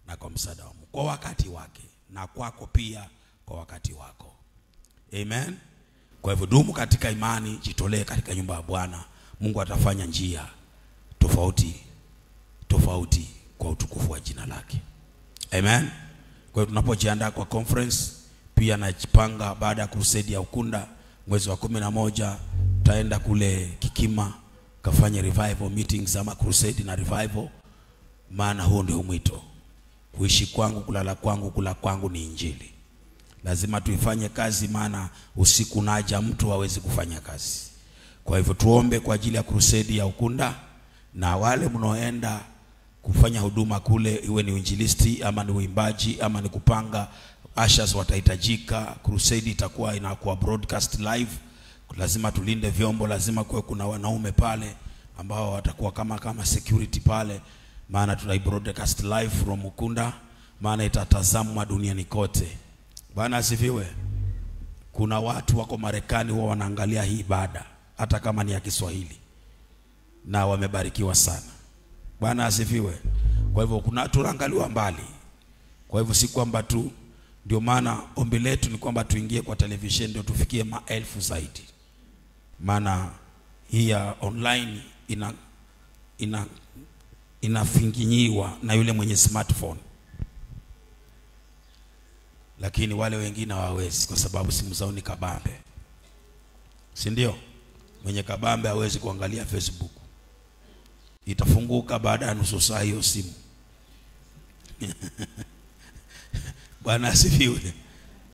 na kwa msaada wa Mungu kwa wakati wake, na kwako pia kwa wakati wako. Amen. Kwa hivyo dumu katika imani, jitolee katika nyumba ya Bwana. Mungu atafanya njia tofauti kwa utukufu wa jina lake. Amen. Kwa hiyo tunapojiandaa kwa conference, pia najipanga baada ya crusade ya Ukunda mwezi wa 11 tutaenda kule Kikima kafanya revival meetings ama crusade na revival. Maana huo ndio mwito. Kuishi kwangu, kulala kwangu, kula kwangu ni injili. Lazima tuifanye kazi, maana usiku naja mtu hawezi kufanya kazi. Kwa hivyo tuombe kwa ajili ya crusade ya Ukunda, na wale mnaoenda kufanya huduma kule, iwe ni uinjilisti ama ni uimbaji ama ni kupanga, ushers watahitajika. Crusade itakuwa inakuwa broadcast live. Lazima tulinde vyombo, lazima kuwe kuna wanaume pale ambao watakuwa kama security pale, maana tuna broadcast live from Ukunda, maana itatazamwa duniani kote. Bwana asifiwe. Kuna watu wako Marekani huwa wanaangalia hii ibada hata kama ni ya Kiswahili, na wamebarikiwa sana. Bwana asifiwe. Kwa hivyo tunaangaliwa mbali. Kwa hivyo si kwamba tu, ndio maana ombi letu ni kwamba tuingie kwa television ndio tufikie maelfu zaidi. Maana hii ya online inafinginyiwa na yule mwenye smartphone, lakini wale wengine hawawezi kwa sababu simu zao ni kabambe. Si ndio? Mwenye kabambe hawezi kuangalia Facebook. Itafunguka baada ya nusu saa hiyo simu. Bwana asifiwe.